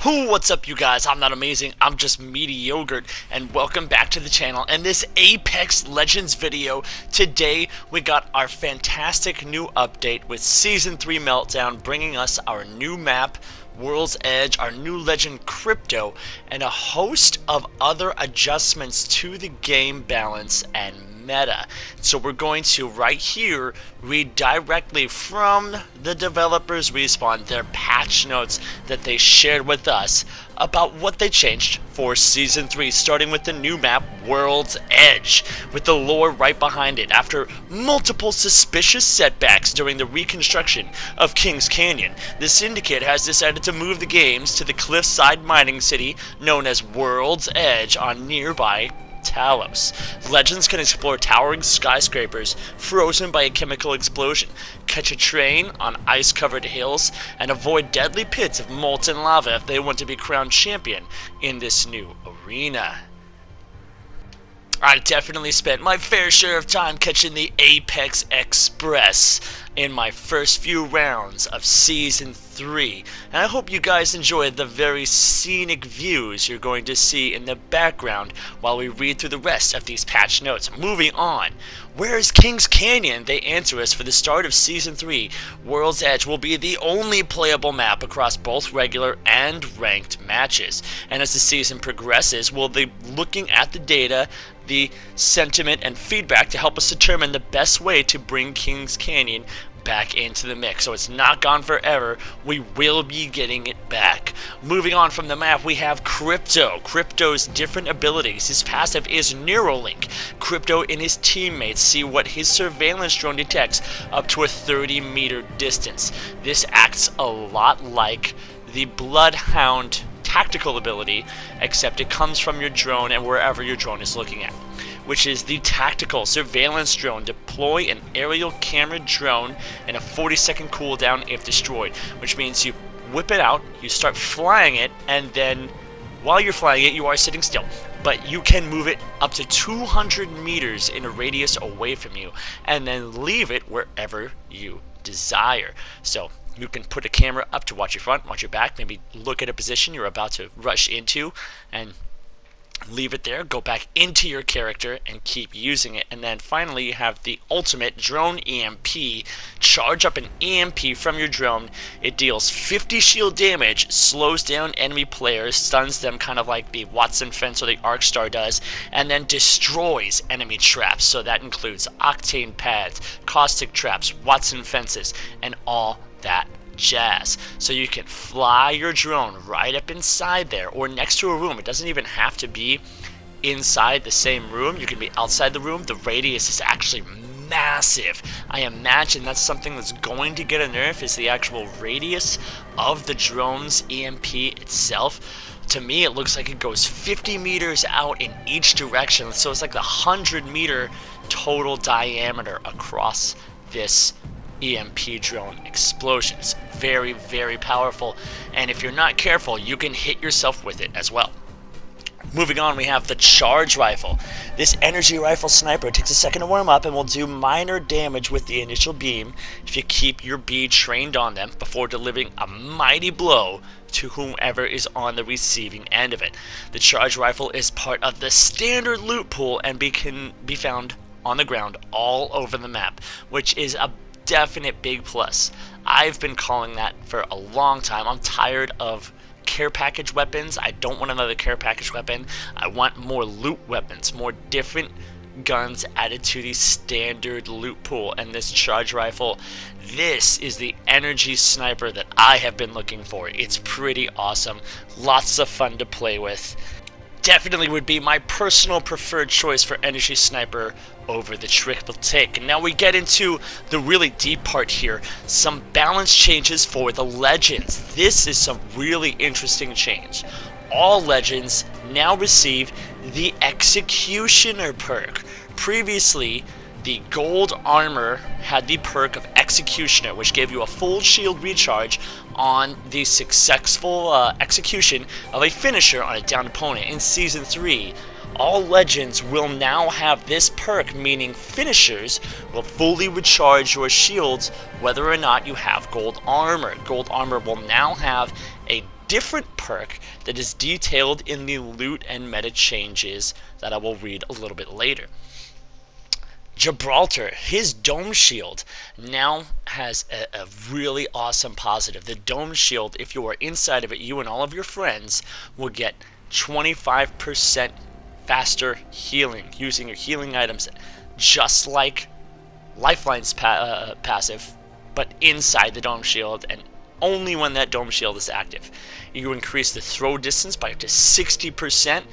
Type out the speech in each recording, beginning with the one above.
What's up, you guys? I'm not amazing, I'm just mediocre, and welcome back to the channel. In this Apex Legends video, today we got our fantastic new update with Season 3 Meltdown, bringing us our new map, World's Edge, our new legend Crypto, and a host of other adjustments to the game balance and meta. So we're going to right here read directly from the developers Respawn their patch notes that they shared with us about what they changed for Season 3, starting with the new map World's Edge, with the lore right behind it. After multiple suspicious setbacks during the reconstruction of Kings Canyon, the Syndicate has decided to move the games to the cliffside mining city known as World's Edge on nearby Talos. Legends can explore towering skyscrapers frozen by a chemical explosion, catch a train on ice-covered hills, and avoid deadly pits of molten lava if they want to be crowned champion in this new arena. I definitely spent my fair share of time catching the Apex Express in my first few rounds of Season 3, and I hope you guys enjoyed the very scenic views you're going to see in the background while we read through the rest of these patch notes. Moving on, where is Kings Canyon? They answer us for the start of Season 3. World's Edge will be the only playable map across both regular and ranked matches, and as the season progresses, we'll be looking at the data, the sentiment, and feedback to help us determine the best way to bring Kings Canyon back into the mix. So it's not gone forever, we will be getting it back. Moving on from the map, we have Crypto. Crypto's different abilities. His passive is Neuralink. Crypto and his teammates see what his surveillance drone detects up to a 30-meter distance. This acts a lot like the Bloodhound tactical ability, except it comes from your drone and wherever your drone is looking at, which is the tactical surveillance drone. Deploy an aerial camera drone and a 40-second cooldown if destroyed, which means you whip it out, you start flying it, and then while you're flying it, you are sitting still, but you can move it up to 200 meters in a radius away from you, and then leave it wherever you desire. So you can put a camera up to watch your front, watch your back, maybe look at a position you're about to rush into, and leave it there, go back into your character and keep using it. And then finally you have the ultimate drone EMP. Charge up an EMP from your drone. It deals 50 shield damage, slows down enemy players, stuns them kind of like the Watson fence or the Arcstar does, and then destroys enemy traps. So that includes octane pads, caustic traps, Watson fences, and all that jazz. So you can fly your drone right up inside there or next to a room. It doesn't even have to be inside the same room. You can be outside the room. The radius is actually massive. I imagine that's something that's going to get a nerf, is the actual radius of the drone's EMP itself. To me, it looks like it goes 50 meters out in each direction, so it's like the 100-meter total diameter across this EMP drone explosion. It's very, very powerful, and if you're not careful, you can hit yourself with it as well. Moving on, we have the charge rifle. This energy rifle sniper takes a second to warm up and will do minor damage with the initial beam if you keep your bee trained on them before delivering a mighty blow to whomever is on the receiving end of it. The charge rifle is part of the standard loot pool and can be found on the ground all over the map, which is a definite big plus. I've been calling that for a long time. I'm tired of care package weapons. I don't want another care package weapon. I want more loot weapons, more different guns added to the standard loot pool. And this charge rifle, this is the energy sniper that I have been looking for. It's pretty awesome, lots of fun to play with. Definitely would be my personal preferred choice for energy sniper over the triple take. And now we get into the really deep part here, some balance changes for the legends. This is some really interesting change. All legends now receive the Executioner perk. Previously, the gold armor had the perk of Executioner, which gave you a full shield recharge on the successful execution of a finisher on a downed opponent. In Season 3, all legends will now have this perk, meaning finishers will fully recharge your shields whether or not you have gold armor. Gold armor will now have a different perk that is detailed in the loot and meta changes that I will read a little bit later. Gibraltar, his dome shield now has a really awesome positive. The dome shield, if you are inside of it, you and all of your friends will get 25% faster healing using your healing items, just like Lifeline's passive, but inside the dome shield and only when that dome shield is active. You increase the throw distance by up to 60%,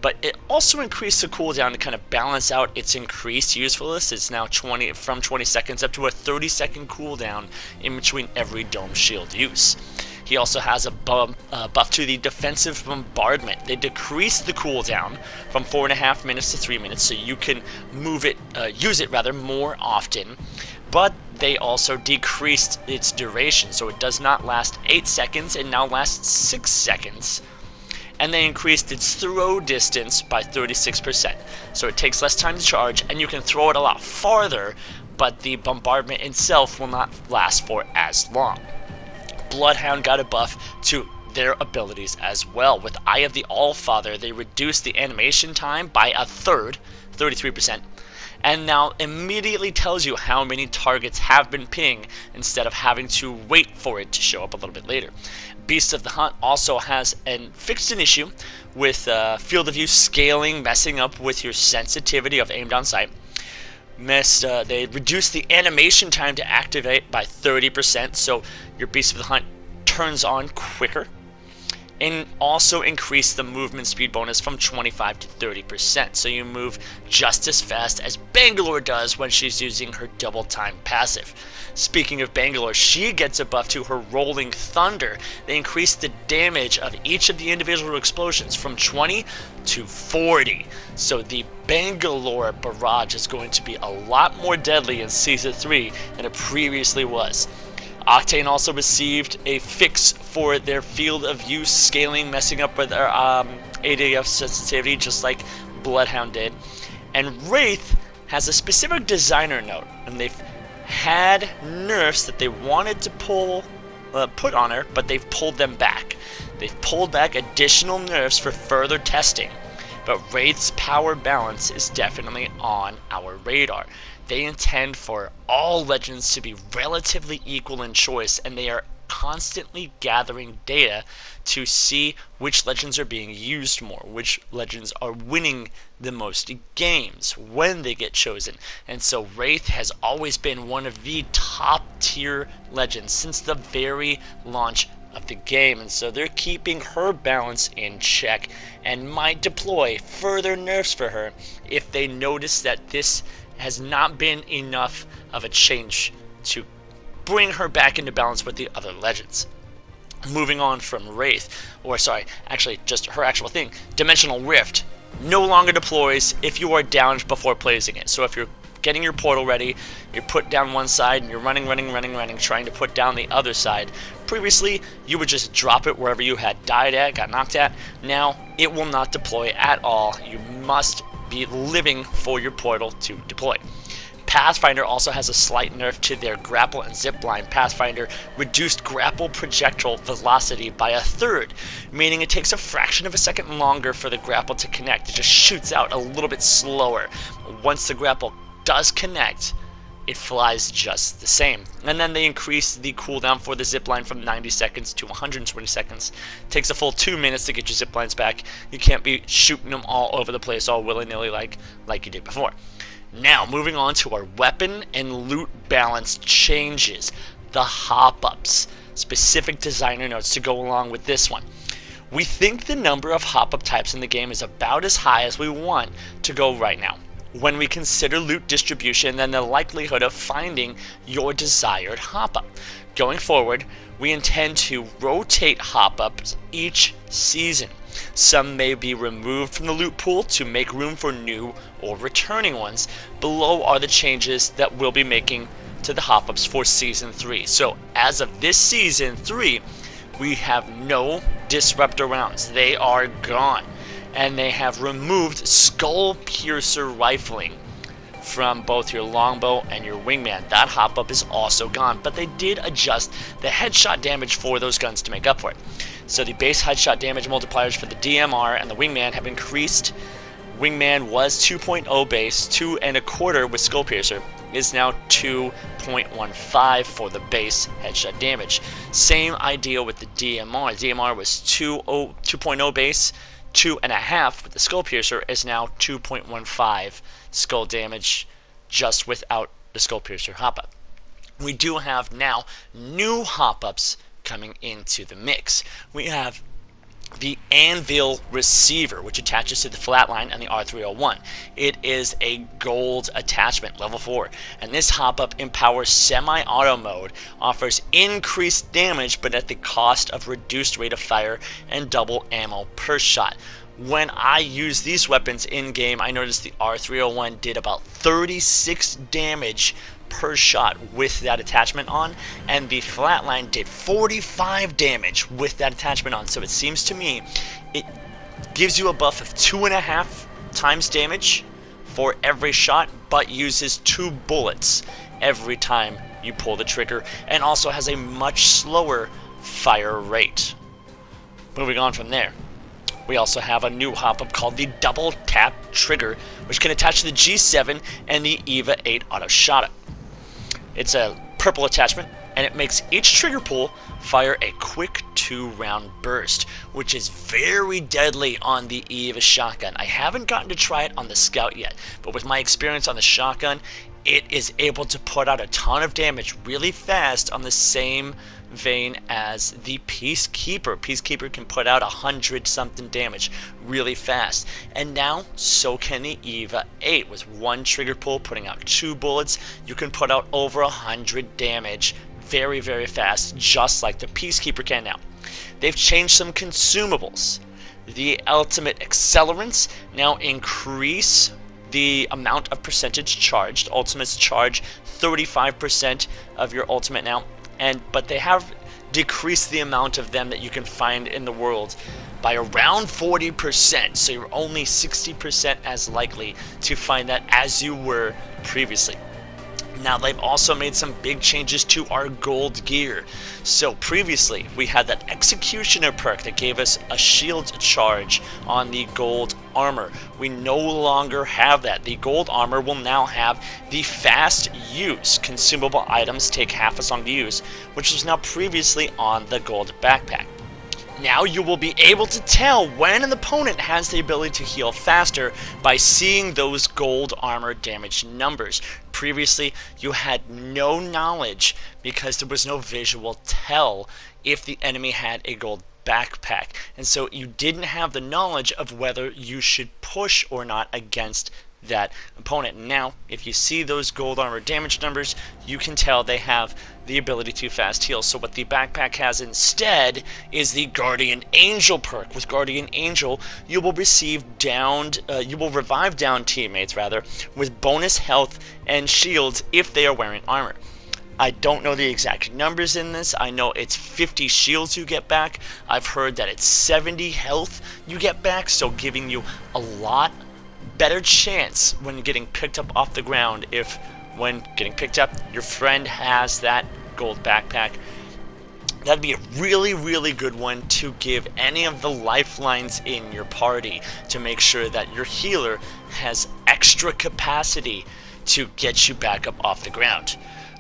but it also increased the cooldown to kind of balance out its increased usefulness. It's now from 20 seconds up to a 30-second cooldown in between every dome shield use. He also has a buff to the defensive bombardment. They decreased the cooldown from 4.5 minutes to 3 minutes, so you can use it more often. But they also decreased its duration, so it does not last 8 seconds, it now lasts 6 seconds. And they increased its throw distance by 36%. So it takes less time to charge, and you can throw it a lot farther, but the bombardment itself will not last for as long. Bloodhound got a buff to their abilities as well. With Eye of the Allfather, they reduced the animation time by a third, 33%, and now immediately tells you how many targets have been pinged instead of having to wait for it to show up a little bit later. Beast of the Hunt also has fixed an issue with field of view scaling, messing up with your sensitivity of aim down sight. They reduced the animation time to activate by 30%, so your Beast of the Hunt turns on quicker. And also increased the movement speed bonus from 25 to 30%, so you move just as fast as Bangalore does when she's using her double time passive. Speaking of Bangalore, she gets a buff to her Rolling Thunder. They increased the damage of each of the individual explosions from 20 to 40. So the Bangalore barrage is going to be a lot more deadly in Season 3 than it previously was. Octane also received a fix for their field of view scaling, messing up with their ADF sensitivity, just like Bloodhound did. And Wraith has a specific designer note, and they've had nerfs that they wanted to put on her, but they've pulled them back. They've pulled back additional nerfs for further testing, but Wraith's power balance is definitely on our radar. They intend for all legends to be relatively equal in choice, and they are constantly gathering data to see which legends are being used more, which legends are winning the most games when they get chosen. And so Wraith has always been one of the top tier legends since the very launch of the game, and so they're keeping her balance in check and might deploy further nerfs for her if they notice that this has not been enough of a change to bring her back into balance with the other legends. Moving on from Wraith, just her actual thing, Dimensional Rift no longer deploys if you are downed before placing it. So if you're getting your portal ready, you're put down one side and you're running, trying to put down the other side. Previously, you would just drop it wherever you had died at, got knocked at. Now, it will not deploy at all. You must be living for your portal to deploy. Pathfinder also has a slight nerf to their grapple and zipline. Pathfinder reduced grapple projectile velocity by a third, meaning it takes a fraction of a second longer for the grapple to connect. It just shoots out a little bit slower. Once the grapple does connect, it flies just the same. And then they increase the cooldown for the zipline from 90 seconds to 120 seconds. It takes a full 2 minutes to get your ziplines back. You can't be shooting them all over the place all willy-nilly like you did before. Now, moving on to our weapon and loot balance changes. The hop-ups. Specific designer notes to go along with this one. We think the number of hop-up types in the game is about as high as we want to go right now, when we consider loot distribution and the likelihood of finding your desired hop-up. Going forward, we intend to rotate hop-ups each season. Some may be removed from the loot pool to make room for new or returning ones. Below are the changes that we'll be making to the hop-ups for Season 3. So as of this Season 3, we have no Disruptor rounds. They are gone. And they have removed Skull Piercer rifling from both your longbow and your wingman. That hop-up is also gone, but they did adjust the headshot damage for those guns to make up for it. So the base headshot damage multipliers for the DMR and the Wingman have increased. Wingman was 2.0 base, 2.25 with Skull Piercer, is now 2.15 for the base headshot damage. Same idea with the DMR. DMR was 2.0 base, 2.5 with the Skull Piercer, is now 2.15 skull damage just without the Skull Piercer hop-up. We do have now new hop-ups coming into the mix. We have the Anvil Receiver, which attaches to the Flatline and the R301. It is a gold attachment, level 4, and this hop-up empowers semi-auto mode, offers increased damage but at the cost of reduced rate of fire and double ammo per shot. When I use these weapons in-game, I noticed the R301 did about 36 damage per shot with that attachment on, and the Flatline did 45 damage with that attachment on. So it seems to me it gives you a buff of 2.5 times damage for every shot, but uses 2 bullets every time you pull the trigger, and also has a much slower fire rate. Moving on from there, we also have a new hop-up called the Double Tap Trigger, which can attach to the G7 and the EVA 8 Auto Shot-Up. It's a purple attachment, and it makes each trigger pull fire a quick 2-round burst, which is very deadly on the EVA shotgun. I haven't gotten to try it on the Scout yet, but with my experience on the shotgun, it is able to put out a ton of damage really fast on the same vein as the Peacekeeper. Peacekeeper can put out 100-something damage really fast, and now so can the EVA 8. With one trigger pull putting out 2 bullets, you can put out over 100 damage very, very fast, just like the Peacekeeper can now. They've changed some consumables. The ultimate accelerants now increase the amount of percentage charged. Ultimates charge 35% of your ultimate now, but they have decreased the amount of them that you can find in the world by around 40%, so you're only 60% as likely to find that as you were previously. Now, they've also made some big changes to our gold gear. So previously we had that Executioner perk that gave us a shield charge on the gold armor. We no longer have that. The gold armor will now have the fast use. Consumable items take half as long to use, which was now previously on the gold backpack. Now you will be able to tell when an opponent has the ability to heal faster by seeing those gold armor damage numbers. Previously, you had no knowledge because there was no visual tell if the enemy had a gold backpack, and so you didn't have the knowledge of whether you should push or not against that opponent. Now, if you see those gold armor damage numbers, you can tell they have the ability to fast heal. So what the backpack has instead is the Guardian Angel perk. With Guardian Angel, you will revive down teammates with bonus health and shields if they are wearing armor. I don't know the exact numbers in this. I know it's 50 shields you get back. I've heard that it's 70 health you get back, so giving you a lot better chance when getting picked up off the ground if when getting picked up your friend has that gold backpack. That'd be a really, really good one to give any of the lifelines in your party to make sure that your healer has extra capacity to get you back up off the ground.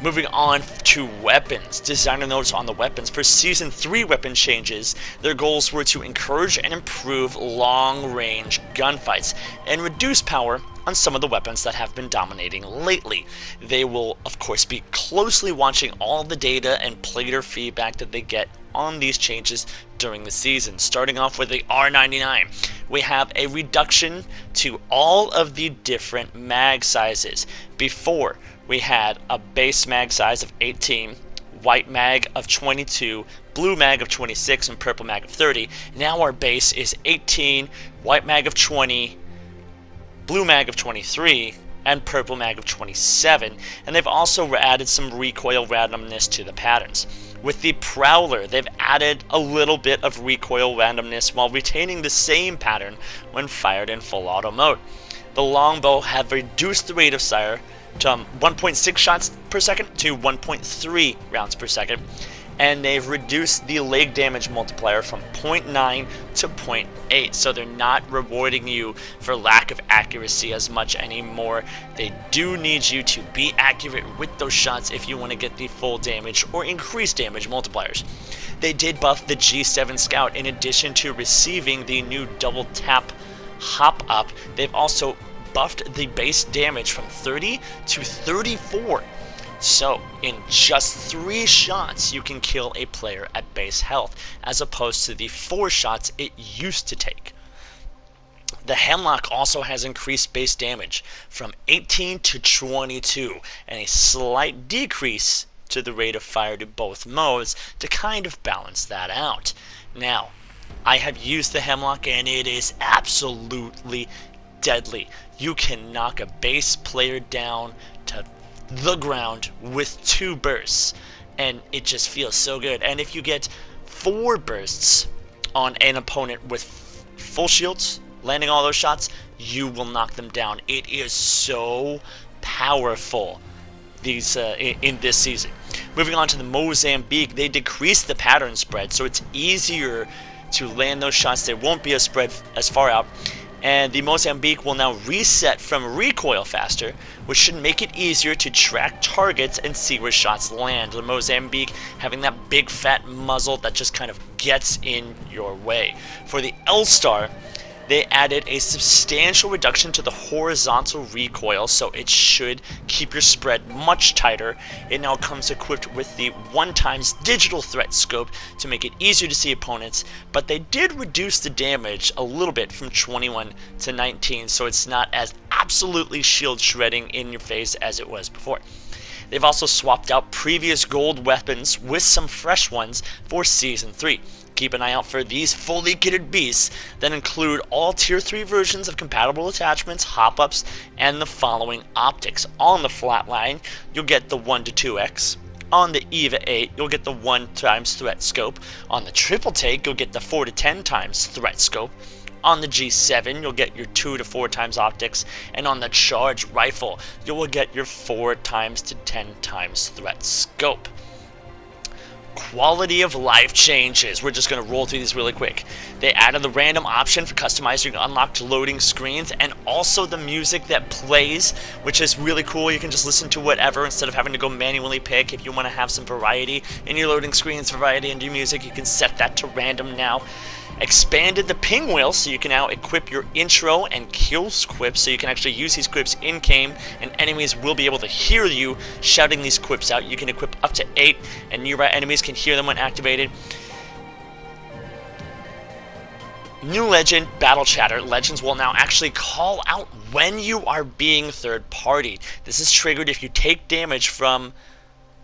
Moving on to weapons. Designer notes on the weapons. For Season 3 weapon changes, their goals were to encourage and improve long-range gunfights and reduce power on some of the weapons that have been dominating lately. They will, of course, be closely watching all the data and player feedback that they get on these changes during the season. Starting off with the R99, we have a reduction to all of the different mag sizes. Before, we had a base mag size of 18, white mag of 22, blue mag of 26, and purple mag of 30. Now our base is 18, white mag of 20, blue mag of 23, and purple mag of 27. And they've also added some recoil randomness to the patterns. With the Prowler, they've added a little bit of recoil randomness while retaining the same pattern when fired in full auto mode. The Longbow have reduced the rate of fire to 1.6 shots per second to 1.3 rounds per second, and they've reduced the leg damage multiplier from 0.9 to 0.8, so they're not rewarding you for lack of accuracy as much anymore. They do need you to be accurate with those shots if you want to get the full damage or increased damage multipliers. They did buff the G7 Scout in addition to receiving the new double tap hop up. They've also buffed the base damage from 30 to 34. So, in just 3 shots, you can kill a player at base health, as opposed to the 4 shots it used to take. The Hemlock also has increased base damage from 18 to 22, and a slight decrease to the rate of fire to both modes to kind of balance that out. Now, I have used the Hemlock, and it is absolutely deadly. You can knock a base player down to the ground with 2 bursts, and it just feels so good. And if you get 4 bursts on an opponent with full shields, landing all those shots, you will knock them down. It is so powerful in this season. Moving on to the Mozambique, they decreased the pattern spread, so it's easier to land those shots. They won't be as spread as far out. And the Mozambique will now reset from recoil faster, which should make it easier to track targets and see where shots land. The Mozambique having that big fat muzzle that just kind of gets in your way. For the L-Star, they added a substantial reduction to the horizontal recoil, so it should keep your spread much tighter. It now comes equipped with the 1x digital threat scope to make it easier to see opponents, but they did reduce the damage a little bit from 21 to 19, so it's not as absolutely shield shredding in your face as it was before. They've also swapped out previous gold weapons with some fresh ones for Season 3. Keep an eye out for these fully kitted beasts that include all Tier 3 versions of compatible attachments, hop-ups, and the following optics. On the Flatline, you'll get the 1 to 2x. On the EVA 8, you'll get the 1x threat scope. On the Triple Take, you'll get the 4 to 10 times threat scope. On the G7, you'll get your 2 to 4 times optics. And on the Charge Rifle, you will get your 4 times to 10 times threat scope. Quality of life changes. We're just going to roll through these really quick. They added the random option for customizing unlocked loading screens, and also the music that plays, which is really cool. You can just listen to whatever instead of having to go manually pick. If you want to have some variety in your loading screens, variety in your music, you can set that to random now. Expanded the ping wheel so you can now equip your intro and kills quips, so you can actually use these quips in-game and enemies will be able to hear you shouting these quips out. You can equip up to 8 and nearby enemies can hear them when activated. New legend, Battle Chatter. Legends will now actually call out when you are being third-partied. This is triggered if you take damage from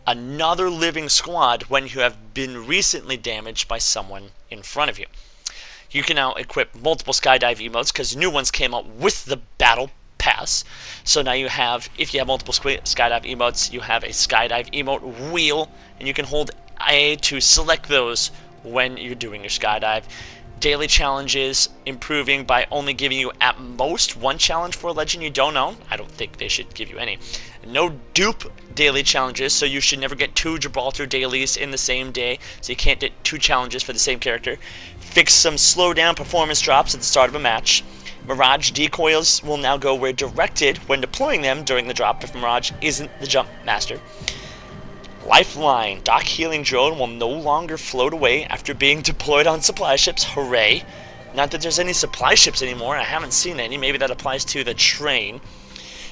another living squad when you have been recently damaged by someone in front of you. You can now equip multiple skydive emotes because new ones came out with the battle pass. So now you have, if you have multiple skydive emotes, you have a skydive emote wheel, and you can hold A to select those when you're doing your skydive. Daily challenges improving by only giving you at most 1 challenge for a legend you don't own. I don't think they should give you any. No dupe daily challenges, so you should never get 2 Gibraltar dailies in the same day, so you can't get 2 challenges for the same character. Fix some slowdown performance drops at the start of a match. Mirage decoys will now go where directed when deploying them during the drop if Mirage isn't the jump master. Lifeline. Dock healing drone will no longer float away after being deployed on supply ships. Hooray. Not that there's any supply ships anymore. I haven't seen any. Maybe that applies to the train.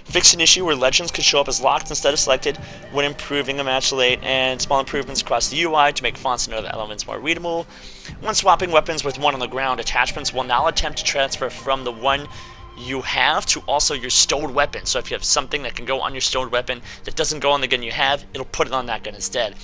Fix an issue where legends could show up as locked instead of selected when improving a match late, and small improvements across the UI to make fonts and other elements more readable. When swapping weapons with one on the ground, attachments will now attempt to transfer from the one you have to also your stowed weapon. So if you have something that can go on your stowed weapon that doesn't go on the gun you have, it'll put it on that gun instead.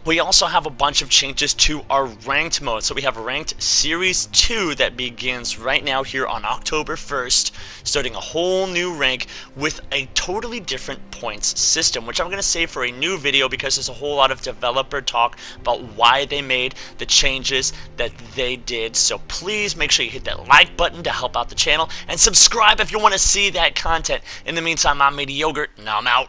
We also have a bunch of changes to our ranked mode. So we have ranked Series 2 that begins right now here on October 1st, starting a whole new rank with a totally different points system, which I'm going to save for a new video because there's a whole lot of developer talk about why they made the changes that they did. So please make sure you hit that like button to help out the channel and subscribe if you want to see that content. In the meantime, I'm Yogurt, and I'm out.